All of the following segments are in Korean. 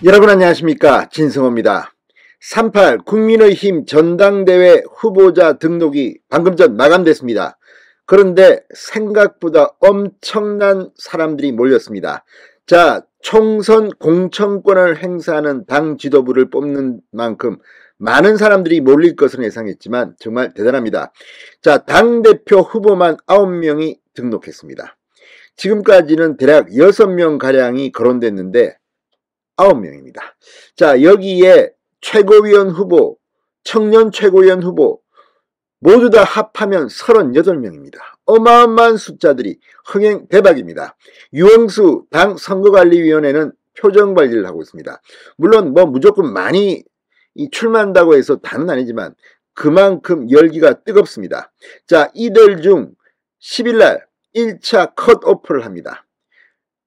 여러분 안녕하십니까, 진성호입니다. 3.8 국민의힘 전당대회 후보자 등록이 방금 전 마감됐습니다. 그런데 생각보다 엄청난 사람들이 몰렸습니다. 자, 총선 공천권을 행사하는 당 지도부를 뽑는 만큼 많은 사람들이 몰릴 것은 예상했지만 정말 대단합니다. 자, 당대표 후보만 9명이 등록했습니다. 지금까지는 대략 6명가량이 거론됐는데 9명입니다. 자, 여기에 최고위원 후보, 청년 최고위원 후보 모두 다 합하면 38명입니다. 어마어마한 숫자들이 흥행 대박입니다. 유흥수 당 선거관리위원회는 표정관리를 하고 있습니다. 물론 무조건 많이 출마한다고 해서 다는 아니지만 그만큼 열기가 뜨겁습니다. 자, 이들 중 10일날 1차 컷오프를 합니다.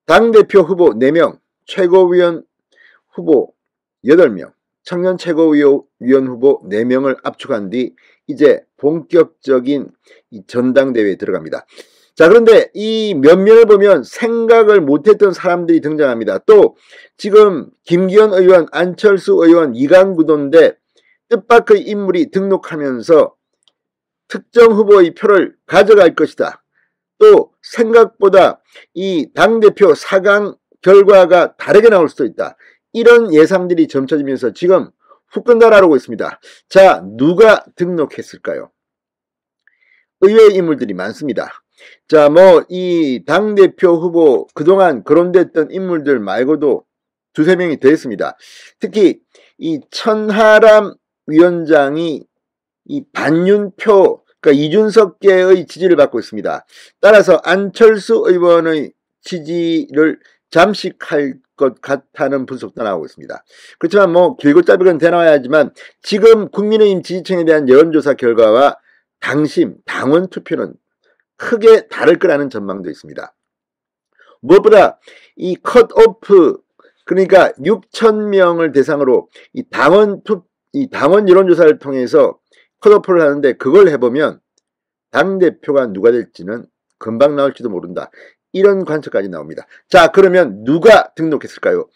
당대표 후보 4명, 최고위원 후보 8명, 청년 최고위원 후보 4명을 압축한 뒤 이제 본격적인 전당대회에 들어갑니다. 자, 그런데 이 면면을 보면 생각을 못했던 사람들이 등장합니다. 또 지금 김기현 의원, 안철수 의원, 이강구도인데 뜻밖의 인물이 등록하면서 특정 후보의 표를 가져갈 것이다. 또 생각보다 이 당대표 4강 결과가 다르게 나올 수도 있다. 이런 예상들이 점쳐지면서 지금 후끈 달아오르고 있습니다. 자, 누가 등록했을까요? 의외의 인물들이 많습니다. 자, 이 당대표 후보 그동안 거론됐던 인물들 말고도 두세 명이 더 있습니다. 특히 이 천하람 위원장이 이 반윤표, 그러니까 이준석계의 지지를 받고 있습니다. 따라서 안철수 의원의 지지를 잠식할 것 같다는 분석도 나오고 있습니다. 그렇지만 길고 짧은 대나와야 하지만 지금 국민의힘 지지층에 대한 여론조사 결과와 당심, 당원 투표는 크게 다를 거라는 전망도 있습니다. 무엇보다 이 컷오프, 그러니까 6,000명을 대상으로 이 당원 여론조사를 통해서 컷오프를 하는데 그걸 해보면 당대표가 누가 될지는 금방 나올지도 모른다. 이런 관측까지 나옵니다. 자, 그러면 누가 등록했을까요?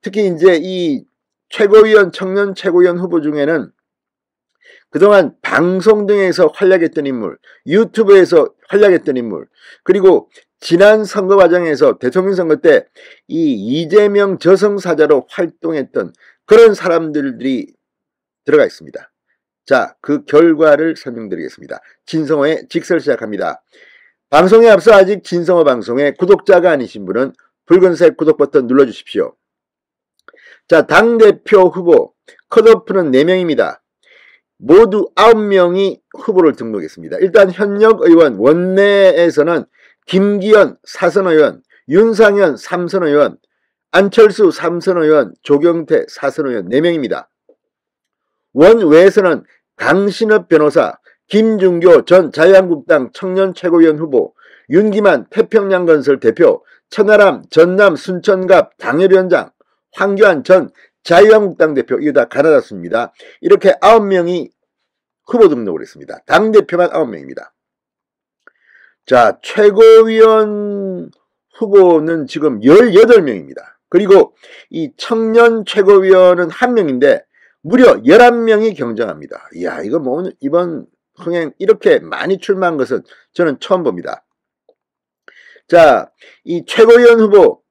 특히 이제 이 최고위원, 청년 최고위원 후보 중에는 그동안 방송 등에서 활약했던 인물, 유튜브에서 활약했던 인물, 그리고 지난 선거 과정에서 대통령 선거 때 이 이재명 저승사자로 활동했던 그런 사람들이 들어가 있습니다. 자, 그 결과를 설명드리겠습니다. 진성호의 직설 시작합니다. 방송에 앞서 아직 진성호 방송에 구독자가 아니신 분은 붉은색 구독 버튼 눌러주십시오. 자, 당대표 후보 컷오프는 4명입니다. 모두 9명이 후보를 등록했습니다. 일단 현역 의원 원내에서는 김기현 4선 의원, 윤상현 3선 의원, 안철수 3선 의원, 조경태 4선 의원 4명입니다. 원외에서는 강신업 변호사, 김준교 전 자유한국당 청년 최고위원 후보, 윤기만 태평양건설 대표, 천하람 전남 순천갑 당협위원장, 황교안 전 자유한국당 대표, 이거 다 가나다 수입니다. 이렇게 9명이 후보 등록을 했습니다. 당대표만 9명입니다. 자, 최고위원 후보는 지금 18명입니다. 그리고 이 청년 최고위원은 1명인데 무려 11명이 경쟁합니다. 이야, 이거 이번 흥행 이렇게 많이 출마한 것은 저는 처음 봅니다. 자, 이 최고위원 후보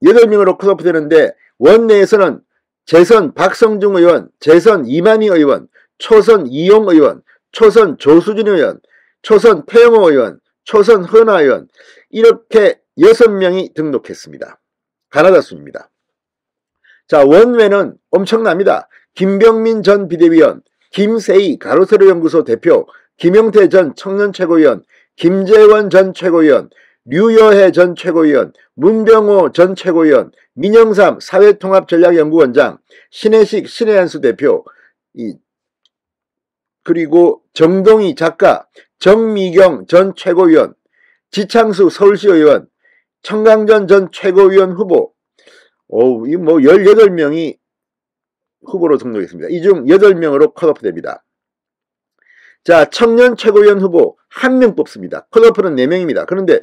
8명으로 컷오프 되는데 원내에서는 재선 박성중 의원, 재선 이만희 의원, 초선 이용 의원, 초선 조수진 의원, 초선 태영호 의원, 초선 헌화 의원 이렇게 6명이 등록했습니다. 가나다 순입니다. 자, 원외는 엄청납니다. 김병민 전 비대위원, 김세희 가로세로연구소 대표, 김영태 전 청년 최고위원, 김재원 전 최고위원, 류여해 전 최고위원, 문병호 전 최고위원, 민영삼 사회통합전략연구원장, 신혜식 신혜한수 대표, 그리고 정동희 작가, 정미경 전 최고위원, 지창수 서울시 의원, 청강전 전 최고위원 후보, 이 18명이 후보로 등록했습니다. 이 중 8명으로 컷오프 됩니다. 자, 청년 최고위원 후보 1명 뽑습니다. 컷오프는 4명입니다. 그런데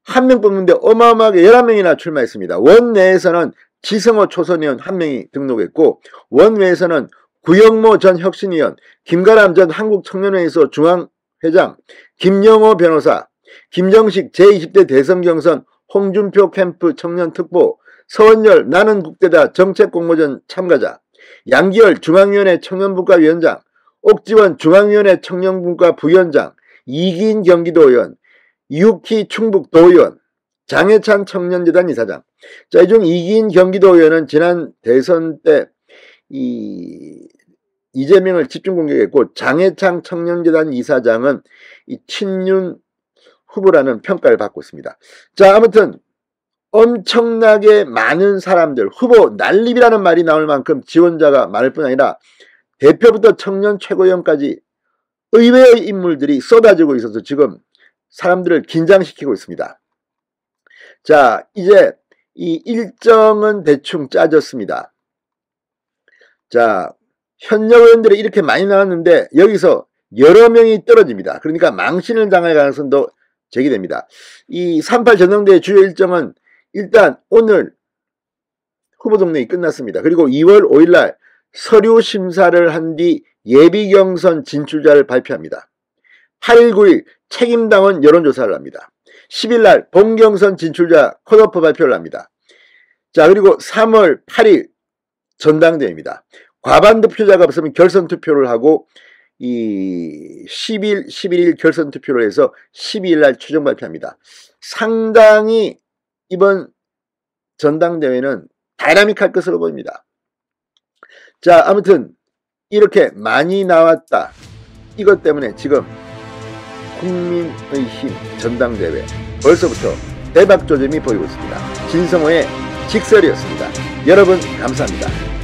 1명 뽑는데 어마어마하게 11명이나 출마했습니다. 원내에서는 지성호 초선의원 1명이 등록했고, 원외에서는 구영모 전 혁신위원, 김가람 전 한국청년회의소 중앙회장, 김영호 변호사, 김정식 제20대 대선경선 홍준표 캠프 청년특보, 서원열 나는 국대다 정책공모전 참가자, 양기열 중앙위원회 청년분과위원장, 옥지원 중앙위원회 청년분과 부위원장, 이기인 경기도의원, 이욱희 충북도의원, 장해찬 청년재단 이사장. 자, 이 중 이기인 경기도의원은 지난 대선 때 이재명을 집중 공격했고, 장해찬 청년재단 이사장은 이 친윤 후보라는 평가를 받고 있습니다. 자, 아무튼 엄청나게 많은 사람들, 후보 난립이라는 말이 나올 만큼 지원자가 많을 뿐 아니라 대표부터 청년 최고위원까지 의외의 인물들이 쏟아지고 있어서 지금 사람들을 긴장시키고 있습니다. 자, 이제 이 일정은 대충 짜졌습니다. 자, 현역 의원들이 이렇게 많이 나왔는데 여기서 여러 명이 떨어집니다. 그러니까 망신을 당할 가능성도 제기됩니다. 이 3.8 전당대회 주요 일정은 일단 오늘 후보 동력이 끝났습니다. 그리고 2월 5일날 서류 심사를 한 뒤 예비경선 진출자를 발표합니다. 8일 9일 책임당원 여론조사를 합니다. 10일날 본경선 진출자 컷오프 발표를 합니다. 자, 그리고 3월 8일 전당대회입니다. 과반 득표자가 없으면 결선 투표를 하고 이 10일, 11일 결선 투표를 해서 12일날 최종 발표합니다. 상당히 이번 전당대회는 다이나믹할 것으로 보입니다. 자, 아무튼 이렇게 많이 나왔다. 이것 때문에 지금 국민의힘 전당대회 벌써부터 대박 조짐이 보이고 있습니다. 진성호의 직설이었습니다. 여러분 감사합니다.